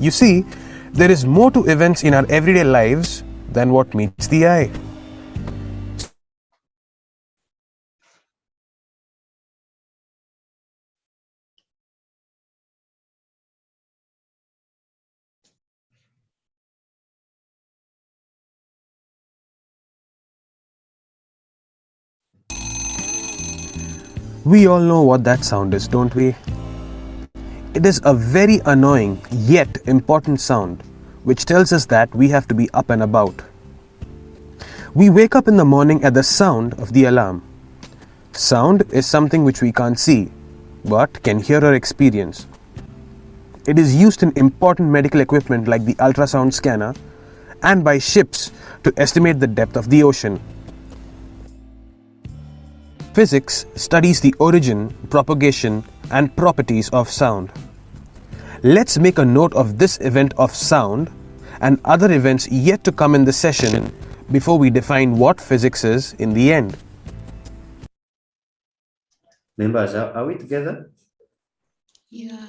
You see, there is more to events in our everyday lives than what meets the eye. We all know what that sound is, don't we? It is a very annoying yet important sound which tells us that we have to be up and about. We wake up in the morning at the sound of the alarm. Sound is something which we can't see but can hear or experience. It is used in important medical equipment like the ultrasound scanner and by ships to estimate the depth of the ocean. Physics studies the origin, propagation, and properties of sound. Let's make a note of this event of sound and other events yet to come in the session before we define what physics is in the end. Members, are we together? Yeah.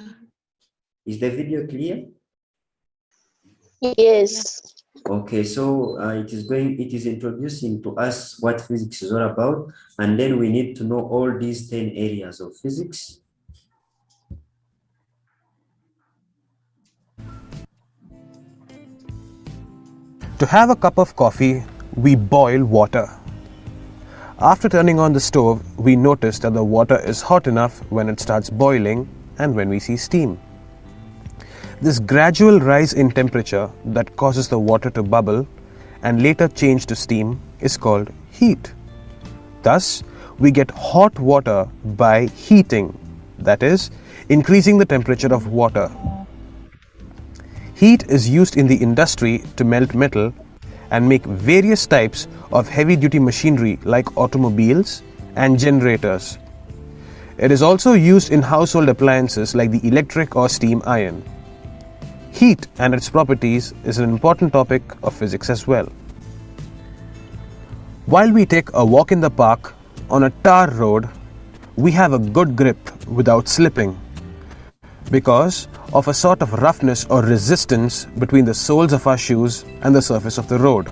Is the video clear? Yes. Okay, so it is introducing to us what physics is all about, and then we need to know all these 10 areas of physics. To have a cup of coffee, we boil water. After turning on the stove, we notice that the water is hot enough when it starts boiling and when we see steam. This gradual rise in temperature that causes the water to bubble and later change to steam is called heat. Thus, we get hot water by heating, that is, increasing the temperature of water. Heat is used in the industry to melt metal and make various types of heavy-duty machinery like automobiles and generators. It is also used in household appliances like the electric or steam iron. Heat and its properties is an important topic of physics as well. While we take a walk in the park on a tar road, we have a good grip without slipping because of a sort of roughness or resistance between the soles of our shoes and the surface of the road.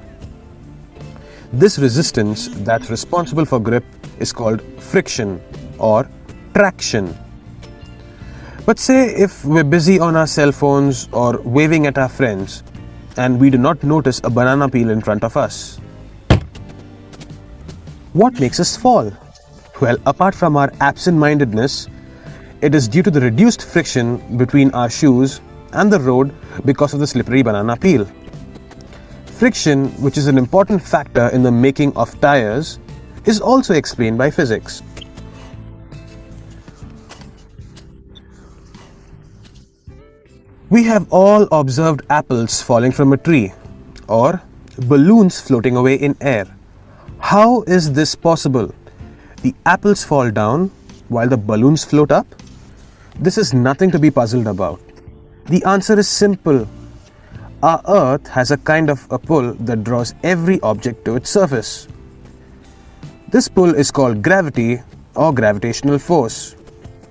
This resistance that's responsible for grip is called friction or traction. But say if we're busy on our cell phones or waving at our friends and we do not notice a banana peel in front of us. What makes us fall? Well, apart from our absent-mindedness, it is due to the reduced friction between our shoes and the road because of the slippery banana peel. Friction, which is an important factor in the making of tires, is also explained by physics. We have all observed apples falling from a tree or balloons floating away in air. How is this possible? The apples fall down while the balloons float up? This is nothing to be puzzled about. The answer is simple. Our Earth has a kind of a pull that draws every object to its surface. This pull is called gravity or gravitational force,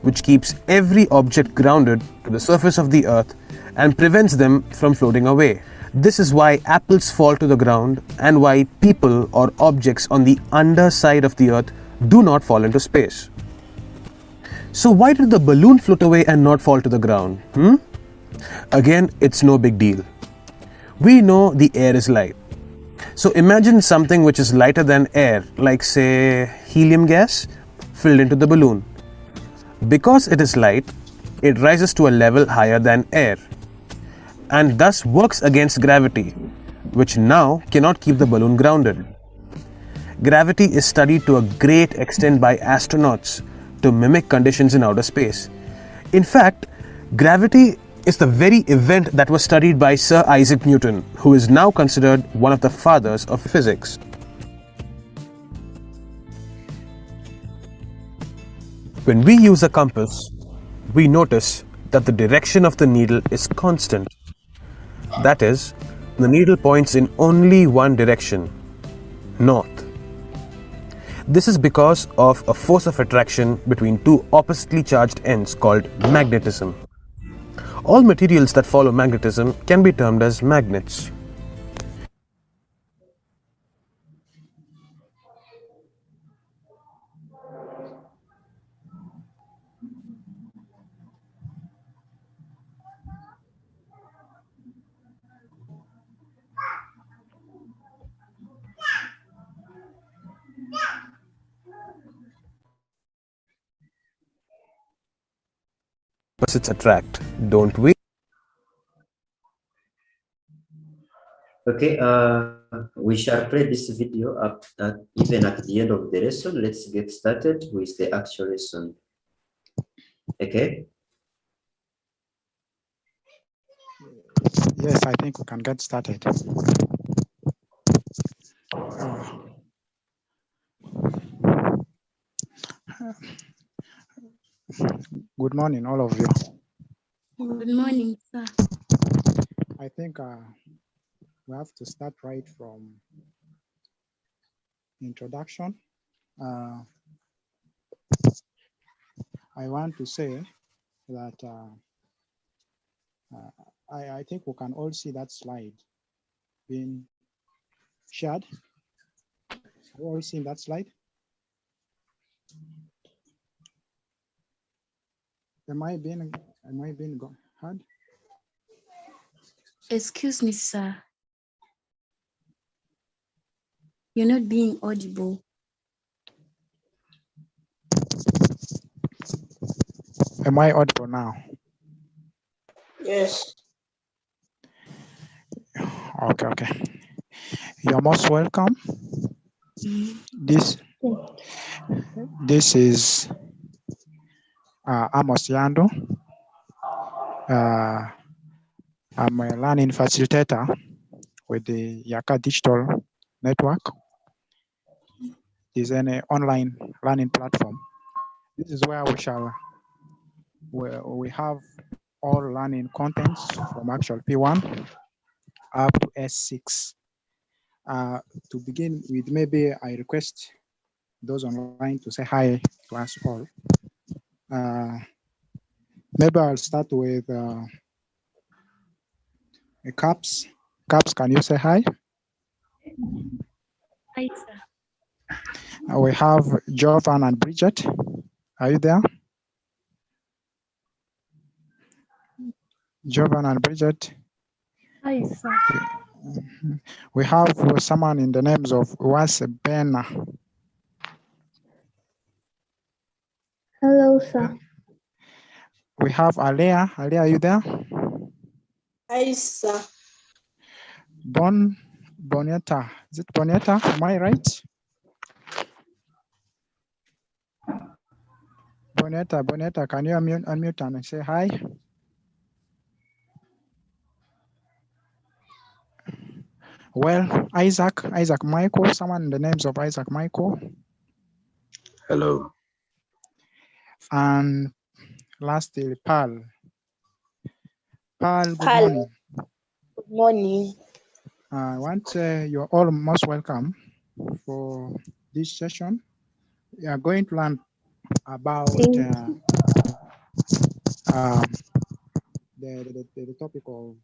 which keeps every object grounded to the surface of the Earth and prevents them from floating away. This is why apples fall to the ground and why people or objects on the underside of the Earth do not fall into space. So why did the balloon float away and not fall to the ground? Again, it's no big deal. We know the air is light. So imagine something which is lighter than air, like say helium gas, filled into the balloon. Because it is light, it rises to a level higher than air and thus works against gravity, which now cannot keep the balloon grounded. Gravity is studied to a great extent by astronauts to mimic conditions in outer space. In fact, gravity is the very event that was studied by Sir Isaac Newton, who is now considered one of the fathers of physics. When we use a compass, we notice that the direction of the needle is constant. That is, the needle points in only one direction, north. This is because of a force of attraction between two oppositely charged ends called magnetism. All materials that follow magnetism can be termed as magnets. Opposites attract, don't we? Okay, we shall play this video up even at the end of the lesson. Let's get started with the actual lesson. Okay. Yes, I think we can get started. Good morning, all of you. Good morning, sir. I think we have to start right from introduction. I want to say that I think we can all see that slide being shared. Have you all seen that slide? Am I being heard? Excuse me, sir. You're not being audible. Am I audible now? Yes. Okay. You're most welcome. This is Amos Yandu. I'm a learning facilitator with the Yaaka Digital Network. It is an online learning platform. This is where we have all learning contents from actual P1 up to S6. To begin with, maybe I request those online to say hi to us all. Maybe I'll start with Caps. Caps, can you say hi? Hi, sir. We have Jovan and Bridget. Are you there? Jovan and Bridget. Hi, sir. We have someone in the names of Was Bena. Hello, sir. We have Alea. Alea, are you there? Hi, sir. Bonetta. Is it Bonetta? Am I right? Bonetta, can you unmute and say hi? Well, Isaac Michael, someone in the names of Isaac Michael. Hello. And lastly, Pearl. Pearl, good Hello. morning. Good morning. I want you're all most welcome for this session. We are going to learn about the topic of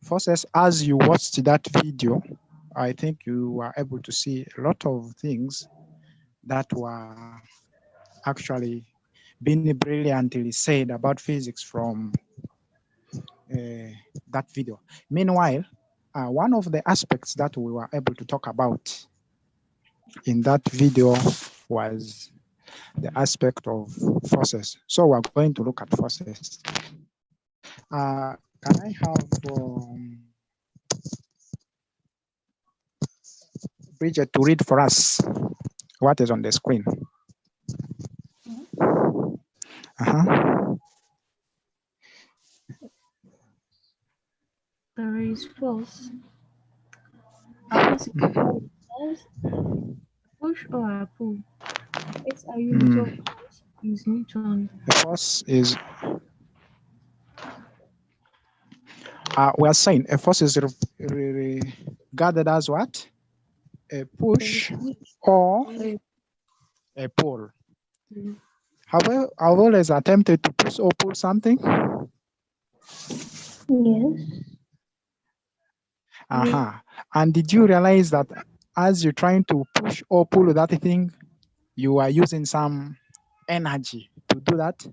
forces. As you watched that video, I think you were able to see a lot of things that were actually being brilliantly said about physics from that video. Meanwhile, one of the aspects that we were able to talk about in that video was the aspect of forces. So we're going to look at forces. Can I have Bridget to read for us what is on the screen? There is force. A force is a push or a pull. SI unit of force is Newton. The force is, we are saying a force is regarded as what? A push or a pull. Have you always attempted to push or pull something? Yes. And did you realize that as you're trying to push or pull that thing, you are using some energy to do that?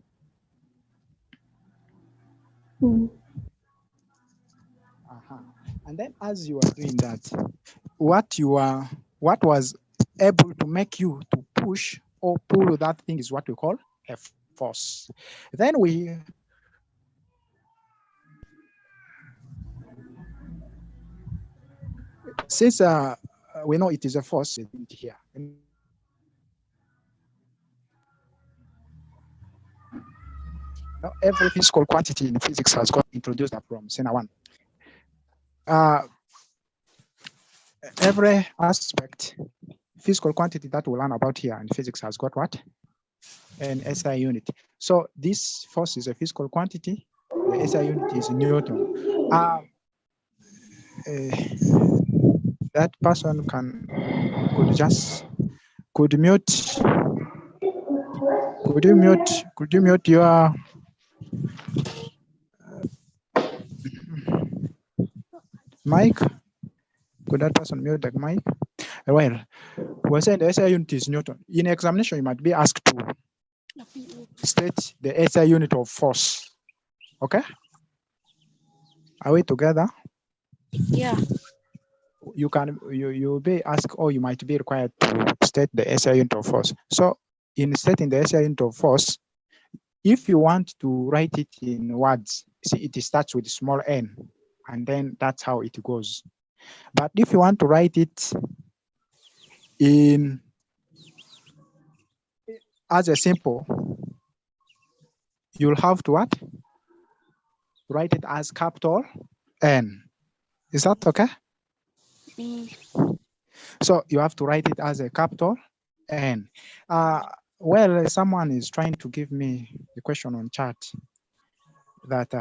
Mm. And then as you are doing that, what was able to make you to push or pull that thing is what we call a force. Then since we know it is a force here. Now, every physical quantity in physics has got introduced from Sena 1. Every aspect, physical quantity that we learn about here in physics has got what? An SI unit. So this force is a physical quantity. The SI unit is Newton. That person could you mute your mic? Could that person mute the mic? Well, we're saying the SI unit is Newton. In examination, you might be asked to state the SI unit of force. Okay? Are we together? Yeah. You'll be asked, or you might be required to state the SI unit of force. So in stating the SI unit of force, if you want to write it in words, see, it starts with small n, and then that's how it goes. But if you want to write it in as a simple, you'll have to what? Write it as capital N. Is that okay? So you have to write it as a capital N. Well, someone is trying to give me a question on chat that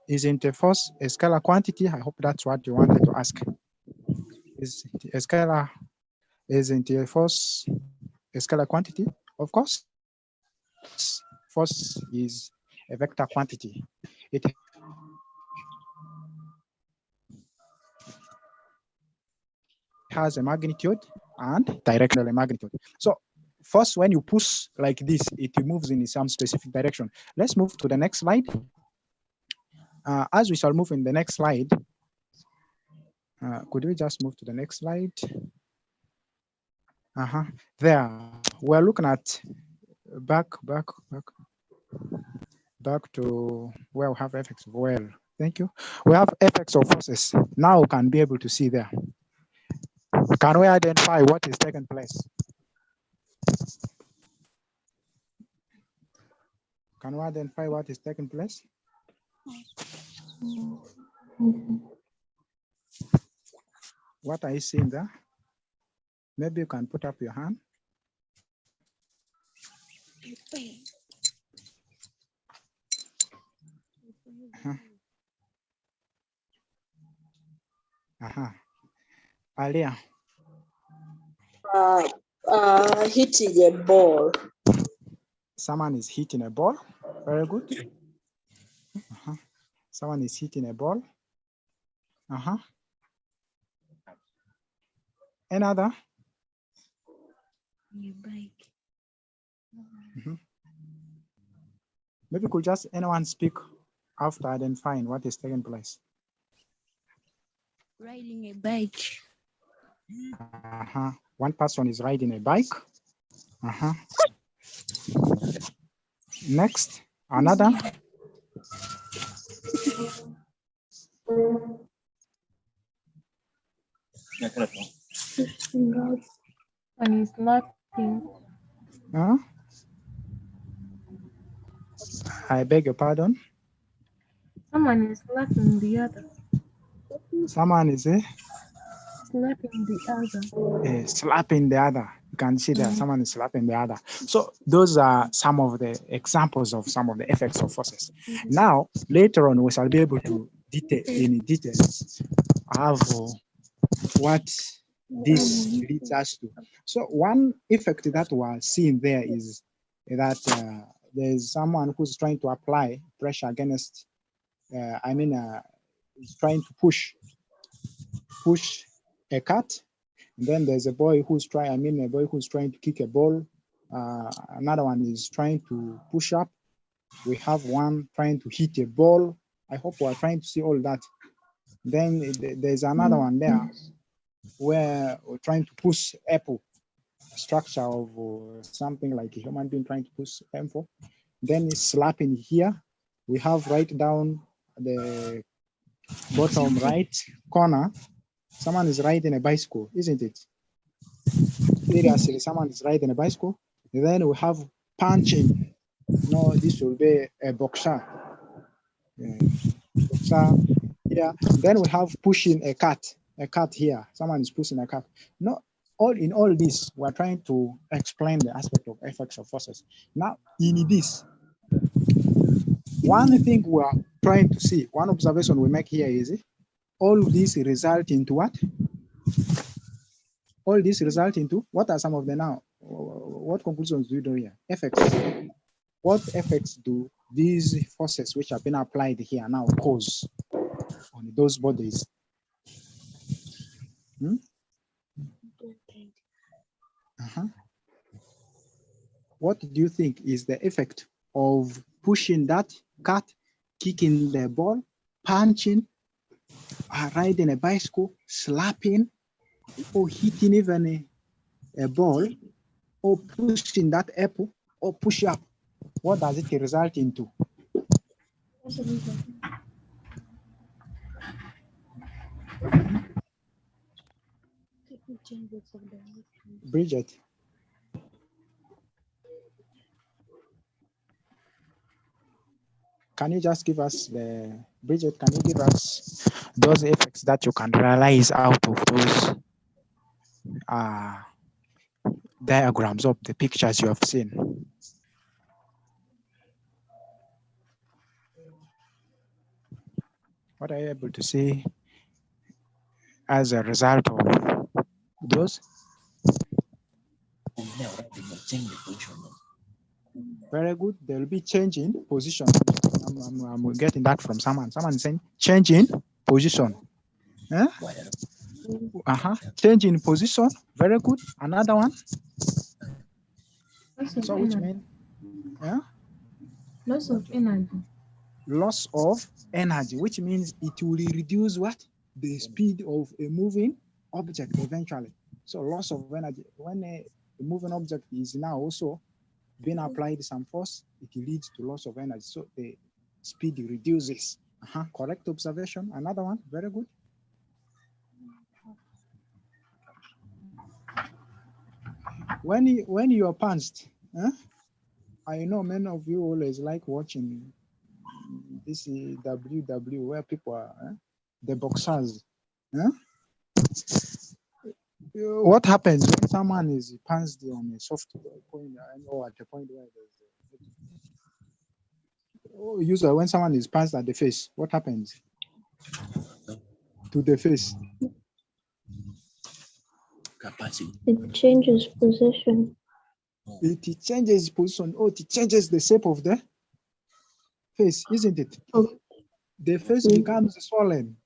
isn't a force a scalar quantity? I hope that's what you wanted to ask. Is a scalar, isn't a force a scalar quantity? Of course, force is a vector quantity. It has a magnitude and directional magnitude. So first, when you push like this, it moves in some specific direction. Let's move to the next slide. As we shall move in the next slide, could we just move to the next slide? There, we're looking at back to where we have effects of well. Thank you. We have effects of forces. Now we can be able to see there. Can we identify what is taking place? Can we identify what is taking place? What are you seeing there? Maybe you can put up your hand. Alia. Hitting a ball. Someone is hitting a ball. Very good. Someone is hitting a ball. Another? Maybe could just anyone speak after identifying what is taking place? Riding a bike. One person is riding a bike. Next, another. And he's laughing. I beg your pardon. Someone is slapping the other. Someone is Slapping the other. slapping the other. You can see that someone is slapping the other. So those are some of the examples of some of the effects of forces. Now, later on, we shall be able to detail in details have what this leads us to. So one effect that we're seeing there is that there's someone who's trying to apply pressure against is trying to push a cat. And then there's a boy who's trying to kick a ball. Another one is trying to push up. We have one trying to hit a ball. I hope we're trying to see all that. Then there's another one there where we're trying to push apple, structure of something like a human being trying to push apple. Then it's slapping here. We have right down the bottom right corner. Someone is riding a bicycle, isn't it? Seriously, someone is riding a bicycle. And then we have punching. No, this will be a boxer. Boxer here. Then we have pushing a cat. A cat here. Someone is pushing a cat. No, in all this, we're trying to explain the aspect of effects of forces. Now, in this, one thing we are trying to see, one observation we make here is all this result into what? All this result into what are some of them now? What conclusions do you do here? Effects. What effects do these forces which have been applied here now cause on those bodies? What do you think is the effect of pushing that cat, kicking the ball, punching, riding a bicycle, slapping, or hitting even a ball, or pushing that apple, or push up? What does it result into? Bridget. Can you just give us Bridget, can you give us those effects that you can realize out of those diagrams of the pictures you have seen? What are you able to see as a result of those? Very good. There will be change in position. I'm getting that from someone. Someone is saying change in position. Change in position. Very good. Another one. So which means loss of energy. Loss of energy, which means it will reduce what? The speed of a moving object eventually. So loss of energy. When a moving object is now also being applied some force, it leads to loss of energy. So the speed reduces. Correct observation. Another one. Very good. When you are punched, I know many of you always like watching this WW where people are the boxers. What happens when someone is punched on a soft point or at a point where there's usually when someone is punched at the face, what happens to the face? It changes position. It changes position. It changes the shape of the face, isn't it? The face becomes swollen.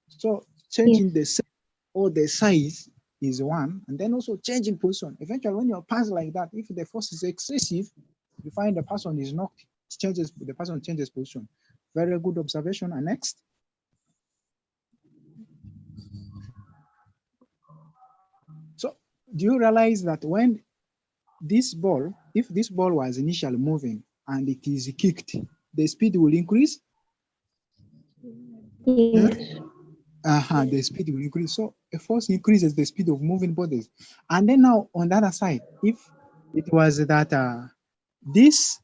So changing the shape or the size is one, and then also changing position. Eventually, when you're punched like that, if the force is excessive, you find the person is knocked. The person changes position. Very good observation. And next. So do you realize that when this ball, if this ball was initially moving and it is kicked, the speed will increase? Yes. The speed will increase. So a force increases the speed of moving bodies. And then now on the other side, if it was that this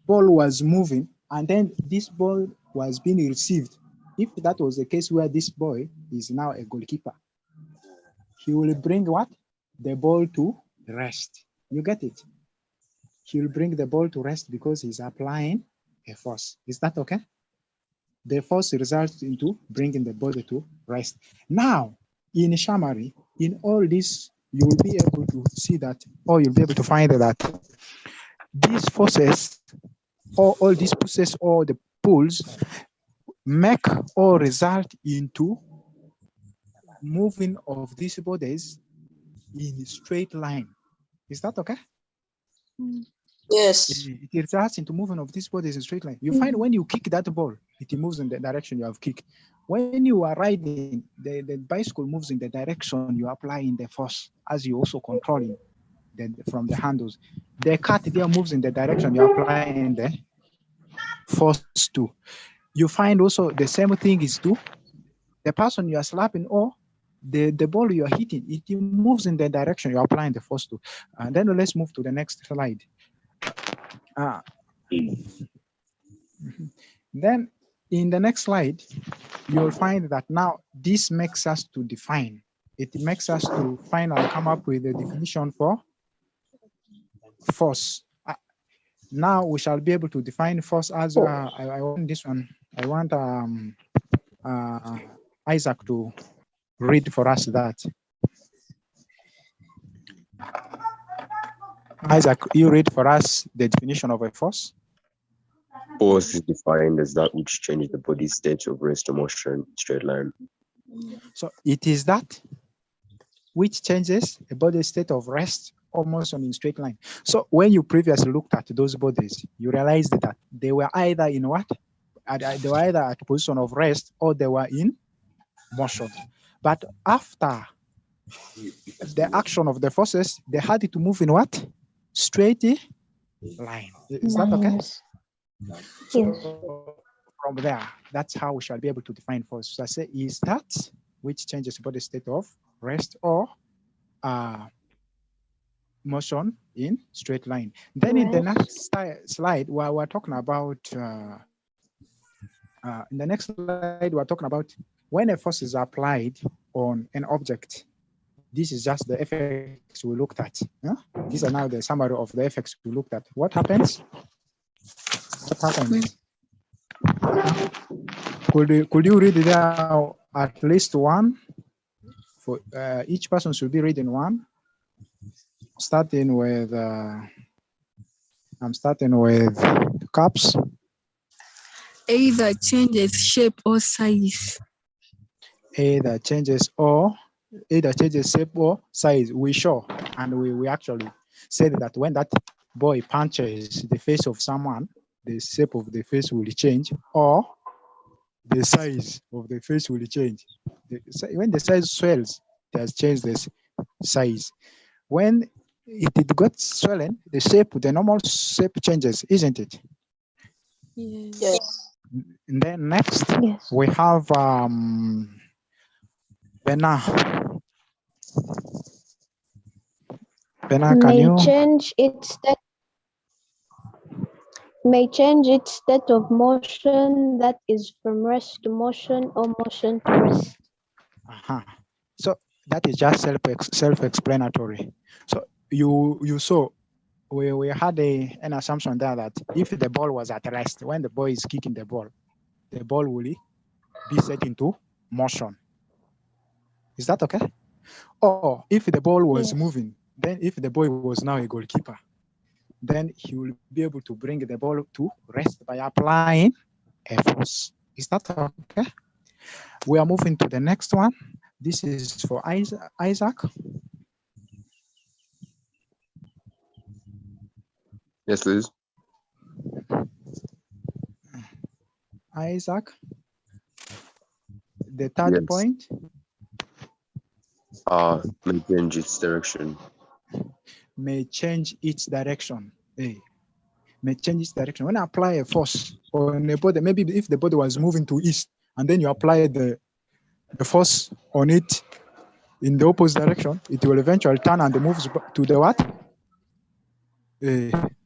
ball was moving and then this ball was being received, if that was the case where this boy is now a goalkeeper, he will bring what? The ball to rest. You get it? He will bring the ball to rest because he's applying a force. Is that okay? The force results into bringing the body to rest. Now, in summary, in all this, you will be able to see that, or you'll be able to find that these forces, or all these pushes, or the pulls make or result into moving of these bodies in a straight line. Is that okay? Yes. It results into movement of these bodies in straight line. You find when you kick that ball, it moves in the direction you have kicked. When you are riding, the bicycle moves in the direction you apply in the force, as you also controlling from the handles. The cat there moves in the direction you apply in the force to. You find also the same thing is to the person you are slapping or the ball you are hitting, it moves in the direction you're applying the force to. And then let's move to the next slide. Then in the next slide, you'll find that now this makes us to define. It makes us to finally come up with a definition for force. Now we shall be able to define force as I want this one. I want Isaac to read for us that. Isaac, you read for us the definition of a force. Force is defined as that which changes the body's state of rest or motion in straight line. So it is that which changes a body's state of rest or motion in straight line. So when you previously looked at those bodies, you realized that they were either in what? They were either at position of rest or they were in motion. But after the action of the forces, they had to move in what? Straight line. Is that okay? Yes. So from there, that's how we shall be able to define force. So I say is that which changes the body state of rest or motion in straight line. Then in the next slide, where we're talking about, in the next slide, we're talking about when a force is applied on an object. This is just the effects we looked at. Huh? These are now the summary of the effects we looked at. What happens? What happens? Could you read there at least one? For each person should be reading one. Starting with, I'm starting with cups. Either changes shape or size. Either changes shape or size. We show, and we actually said that when that boy punches the face of someone, the shape of the face will change, or the size of the face will change. When the size swells, it has changed the size. When it got swollen, the normal shape changes, isn't it? Yes. And then next, Yes. we have Bena. Bena, can May you? change its state of motion, that is from rest to motion or motion to rest. So that is just self-explanatory. So you saw we had an assumption there that if the ball was at rest, when the boy is kicking the ball will be set into motion. Is that okay? Or if the ball was moving, then if the boy was now a goalkeeper, then he will be able to bring the ball to rest by applying a force. Is that okay? We are moving to the next one. This is for Isaac. Yes, please. Isaac. The third point. May change its direction. May change its direction. May change its direction. When I apply a force on a body, maybe if the body was moving to east, and then you apply the force on it in the opposite direction, it will eventually turn and moves back to the what?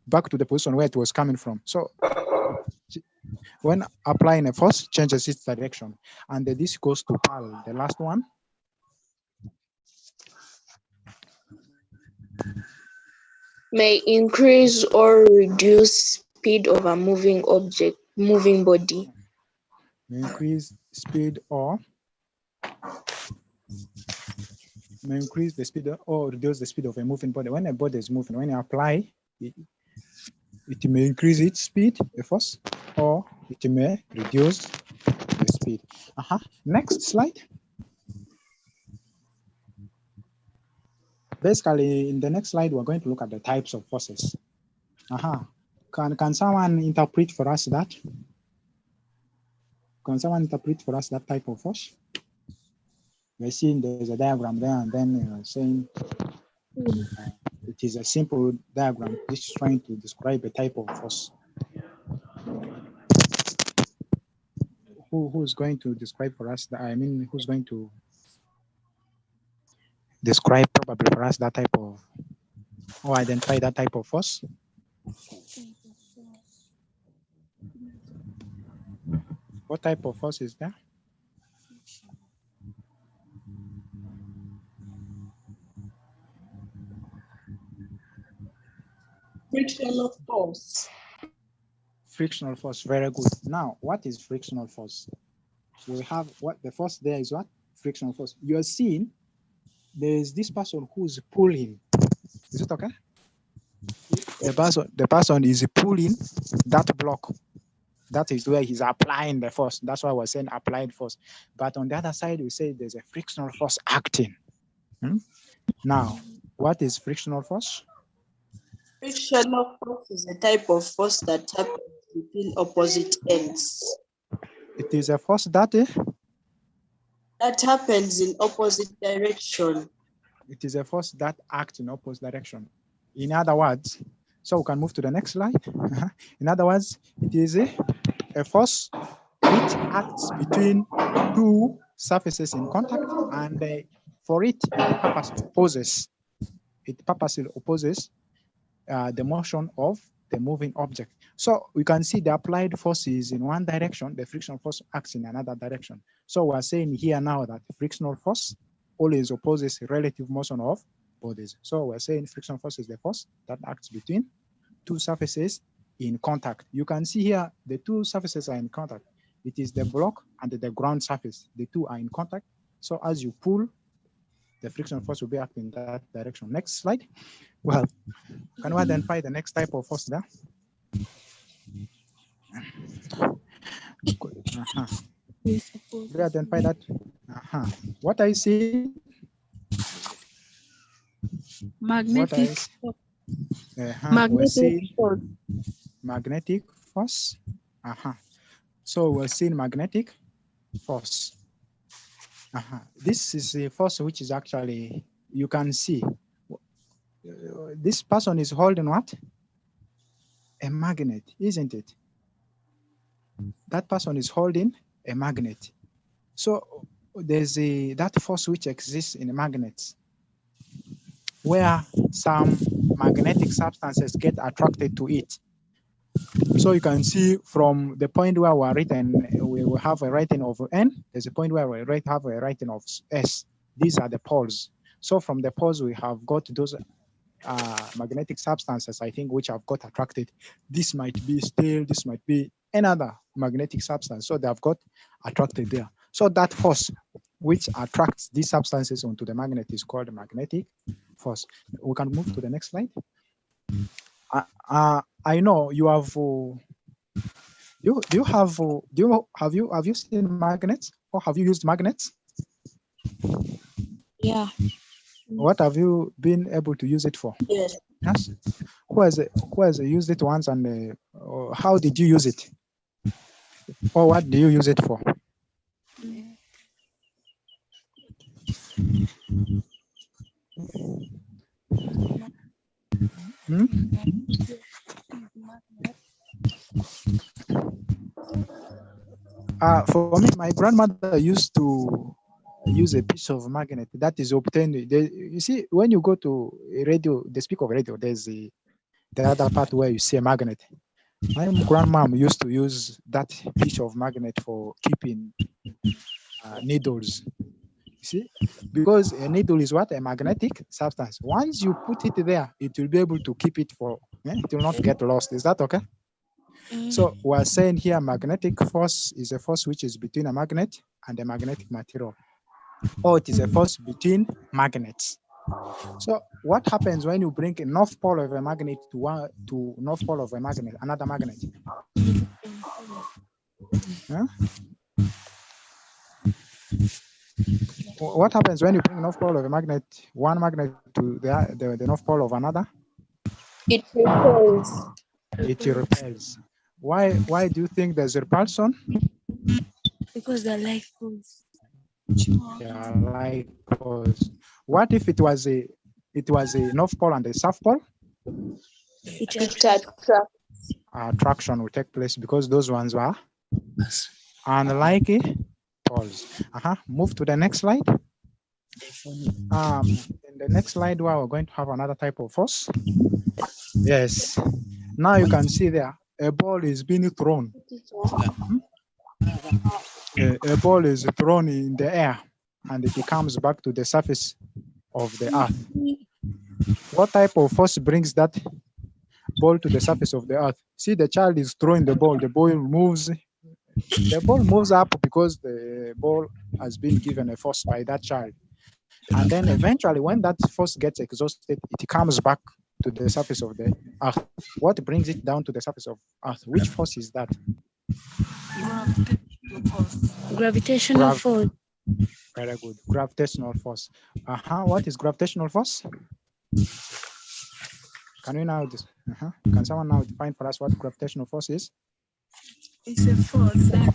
Back to the position where it was coming from. So when applying a force, changes its direction. And this goes to Pal, the last one. May increase or reduce speed of a moving body. May increase speed or may increase the speed or reduce the speed of a moving body. When a body is moving, when you apply it may increase its speed, the force, or it may reduce the speed. Next slide. Basically, in the next slide, we're going to look at the types of forces. Can someone interpret for us that? Can someone interpret for us that type of force? We're seeing there's a diagram there, and then saying it is a simple diagram. This is trying to describe a type of force. Who's going to describe for us? Who's going to describe probably for us that type of, or identify that type of force? What type of force is there? Frictional force. Frictional force, very good. Now, what is frictional force? We have what the force there is what? Frictional force. You are seeing there is this person who's pulling. Is it okay? The person is pulling that block. That is where he's applying the force. That's why we're saying applied force. But on the other side, we say there's a frictional force acting. Now, what is frictional force? Frictional force is a type of force that happens between opposite ends. It is a force that happens in opposite direction. It is a force that acts in opposite direction. In other words, so we can move to the next slide. In other words, it is a force which acts between two surfaces in contact, and for it, it purposely opposes the motion of the moving object. So we can see the applied force is in one direction, the frictional force acts in another direction. So we're saying here now that frictional force always opposes relative motion of bodies. So we're saying frictional force is the force that acts between two surfaces in contact. You can see here the two surfaces are in contact. It is the block and the ground surface. The two are in contact. So as you pull, the frictional force will be acting in that direction. Next slide. Well, can we identify the next type of force there? We identify that. What I see? Magnetic force. Magnetic force. Magnetic force. So we're seeing magnetic force. This is a force which is actually, you can see, this person is holding what? A magnet, isn't it? That person is holding a magnet. So there's that force which exists in magnets, where some magnetic substances get attracted to it. So you can see from the point where we're written, we will have a writing of N. There's a point where we have a writing of S. These are the poles. So from the poles, we have got those magnetic substances, I think, which have got attracted. This might be steel, this might be another magnetic substance. So they have got attracted there. So that force which attracts these substances onto the magnet is called a magnetic force. We can move to the next slide. I know you have. Have you seen magnets, or have you used magnets? Yeah. What have you been able to use it for? Yes. Yes. Who has used it once, and how did you use it? Or what do you use it for? For me, my grandmother used to use a piece of magnet that is obtained. You see, when you go to a radio, they speak of radio, there's the other part where you see a magnet. My grandmom used to use that piece of magnet for keeping needles. You see, because a needle is what? A magnetic substance. Once you put it there, it will be able to keep it for, it will not get lost. Is that okay? So we're saying here magnetic force is a force which is between a magnet and a magnetic material, or it is a force between magnets. So what happens when you bring a north pole of a magnet to north pole of a magnet, another magnet? Huh? What happens when you bring north pole of a magnet, one magnet to the north pole of another? It repels. It repels. Why do you think there's a repulsion? Because the light goes. Yeah, like poles. What if it was a north pole and a south pole? It It attracts. attracts. Attraction will take place because those ones were unlike poles. Move to the next slide. In the next slide, we're going to have another type of force. Yes. Now you can see there a ball is being thrown. A ball is thrown in the air and it comes back to the surface of the earth. What type of force brings that ball to the surface of the earth? See, the child is throwing the ball moves. The ball moves up because the ball has been given a force by that child. And then eventually when that force gets exhausted, it comes back to the surface of the earth. What brings it down to the surface of earth? Which force is that? Gravitational force. Very good. Gravitational force. What is gravitational force? Can we now can someone now define for us what gravitational force is? It's a force that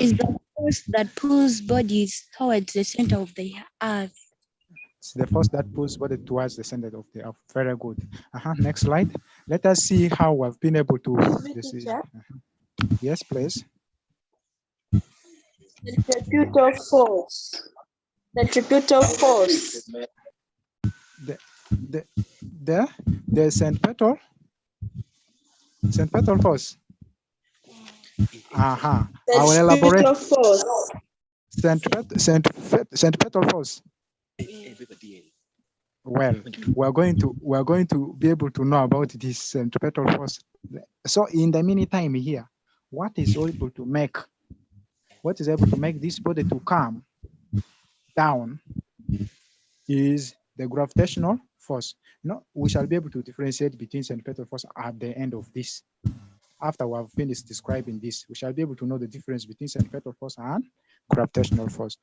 Is the force that pulls bodies towards the center of the earth. It's the force that pulls body towards the center of the earth. Very good. Next slide. Let us see how we've been able to. Yes, please. Centripetal force. Centripetal force. The centripetal force. I will elaborate. Centripetal force. Centripetal force. Well, we're going to be able to know about this centripetal force. So in the meantime here, what is able to make this body to come down is the gravitational force. We shall be able to differentiate between centripetal force at the end of this. After we have finished describing this, we shall be able to know the difference between centripetal force and gravitational force.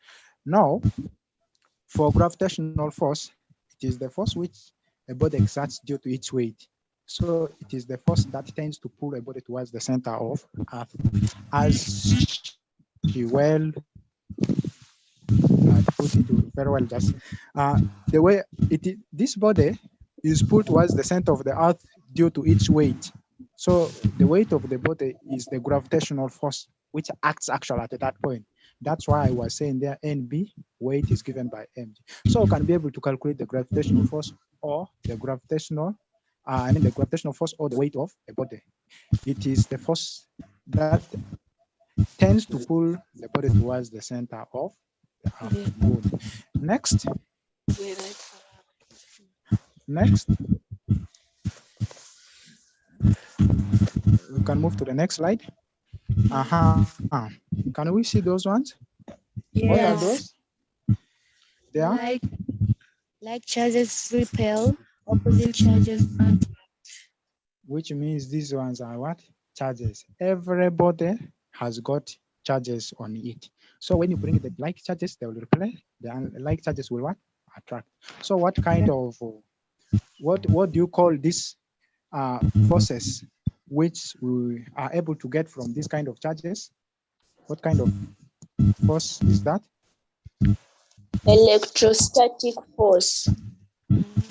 Now, for gravitational force, it is the force which a body exerts due to its weight. So it is the force that tends to pull a body towards the center of Earth. As she well put it very well, just the way this body is pulled towards the center of the Earth due to its weight. So the weight of the body is the gravitational force which acts actually at that point. That's why I was saying there NB, weight is given by mg. So we can be able to calculate the gravitational force or the gravitational, the gravitational force or the weight of a body. It is the force that tends to pull the body towards the center of the Earth. Good. Next. We can move to the next slide. Can we see those ones? Yes. What are those? They are like charges repel, opposite charges attract. Which means these ones are what? Charges. Everybody has got charges on it. So when you bring the like charges, they will repel. The unlike charges will what? Attract. So what kind of what do you call this forces which we are able to get from this kind of charges? What kind of force is that? Electrostatic force.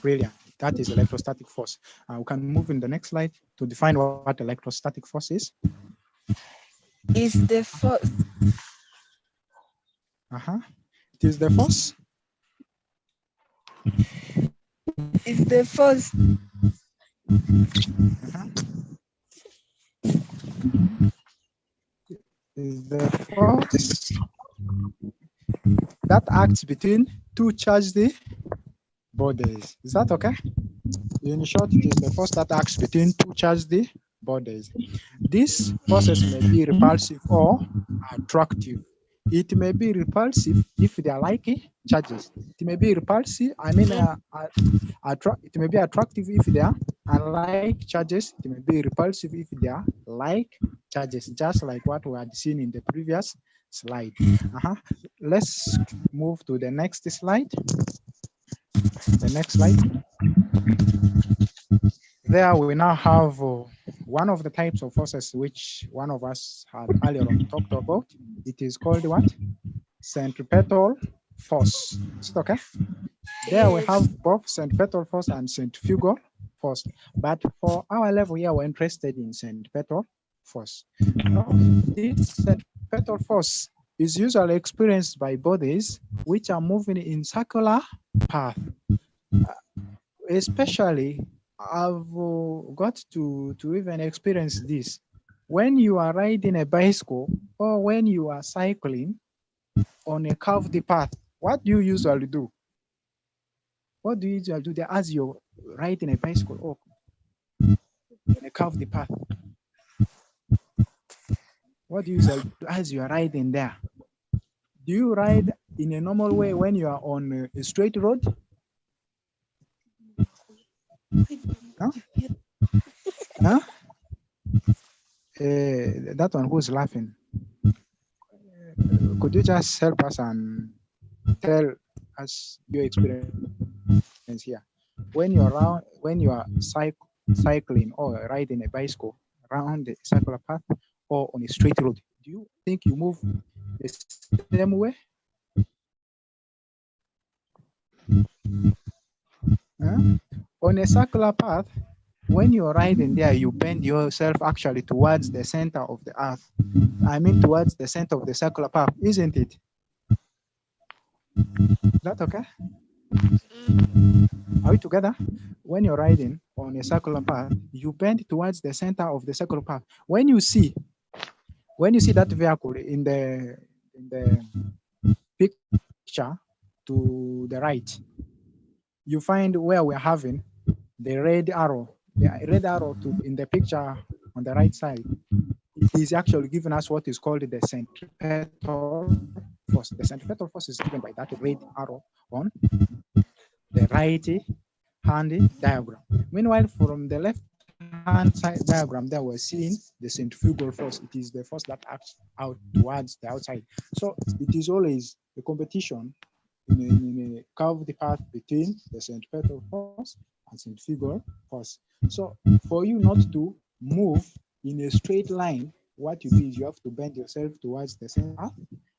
Brilliant. That is electrostatic force. We can move in the next slide to define what electrostatic force is. is the force. It is the force. Is the force. Is the force that acts between two charged bodies. Is that okay? In short, it is the force that acts between two charged bodies. These forces may be repulsive or attractive. It may be repulsive if they are like charges. It may be repulsive, it may be attractive if they are Unlike charges, it may be repulsive if they are like charges, just like what we had seen in the previous slide. Let's move to the next slide. The next slide. There we now have one of the types of forces which one of us had earlier on talked about. It is called what? Centripetal force. Is it okay? There we have both centripetal force and centrifugal force. But for our level here, we're interested in centripetal force. Now, this centripetal force is usually experienced by bodies which are moving in circular path. Especially, I've got to even experience this. When you are riding a bicycle or when you are cycling on a curved path, what do you usually do? What do you usually do there as you're riding a bicycle or on a curved path? What do you usually do as you are riding there? Do you ride in a normal way when you are on a straight road? Huh? Huh? That one who's laughing. Could you just help us and tell us your experience here? When you're around, when you are cycling or riding a bicycle around the circular path or on a straight road, do you think you move the same way? Huh? On a circular path, when you're riding there, you bend yourself actually towards the center of the earth. I mean towards the center of the circular path, isn't it? Is that okay? Are we together? When you're riding on a circular path, you bend towards the center of the circular path. When you see that vehicle in the picture to the right, you find where we're having the red arrow in the picture on the right side. It is actually giving us what is called the centripetal force. The centripetal force is given by that red arrow on the right hand diagram. Meanwhile, from the left hand side diagram, there we're seeing the centrifugal force. It is the force that acts out towards the outside. So it is always a competition in a curved path between the centripetal force and centrifugal force. So for you not to move in a straight line, what you do is you have to bend yourself towards the center path,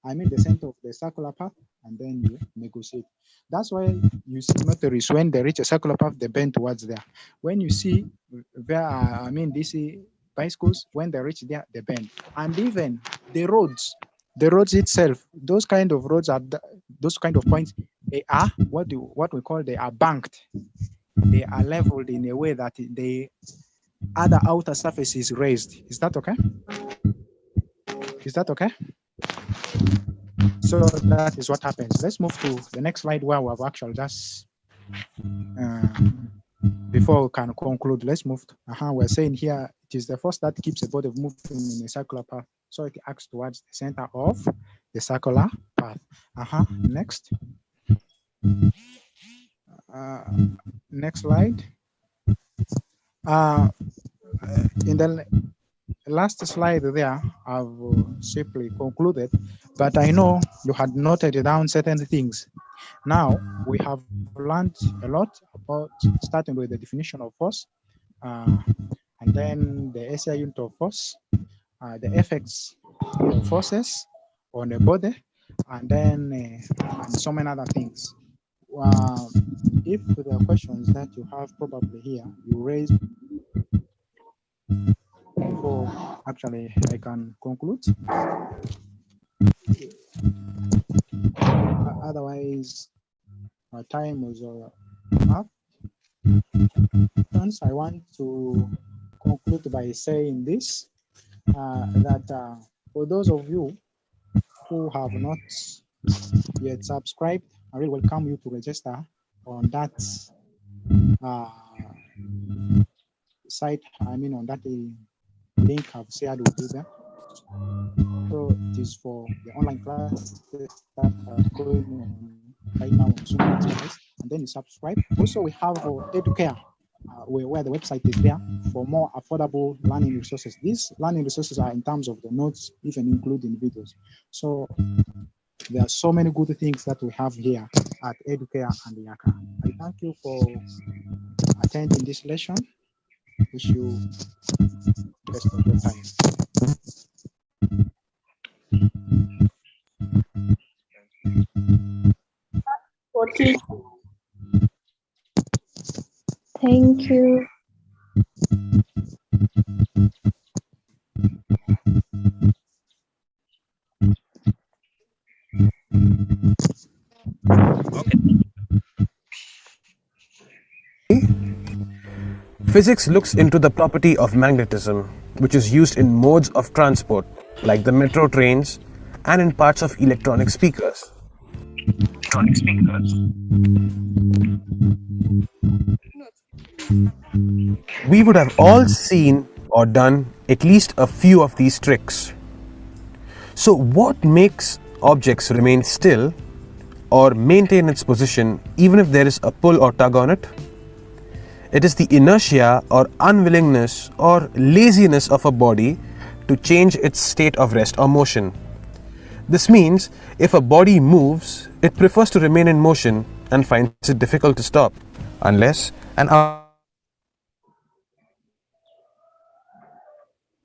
the center of the circular path, and then you negotiate. That's why you see motorists, when they reach a circular path, they bend towards there. When you see these bicycles, when they reach there, they bend. And even the roads itself, those kind of roads are those kind of points, they are what we call, they are banked. They are leveled in a way that the other outer surface is raised. Is that okay? Is that okay? So that is what happens. Let's move to the next slide where we have actually just before we can conclude. Let's move to, we're saying here it is the force that keeps the body moving in a circular path, so it acts towards the center of the circular path. Next. Next slide. In the last slide there, I've simply concluded, but I know you had noted down certain things. Now we have learned a lot about, starting with the definition of force, and then the SI unit of force, the effects of forces on the body, and then and so many other things. If there are questions that you have probably here, you raise before actually I can conclude. Otherwise, our time was up. I want to conclude by saying this, that for those of you who have not yet subscribed, I really welcome you to register on that site. On that link I've shared with you there. So it is for the online classes that are going on right now on Zoom, and then you subscribe. Also, we have Educare. where the website is there for more affordable learning resources. These learning resources are in terms of the notes, even including videos. So there are so many good things that we have here at Educare and Yaaka. I thank you for attending this lesson. Wish you the best of your time. For teaching. Thank you. Physics looks into the property of magnetism, which is used in modes of transport, like the metro trains, and in parts of electronic speakers. We would have all seen or done at least a few of these tricks. So what makes objects remain still or maintain its position even if there is a pull or tug on it? It is the inertia or unwillingness or laziness of a body to change its state of rest or motion. This means if a body moves, it prefers to remain in motion and finds it difficult to stop, unless an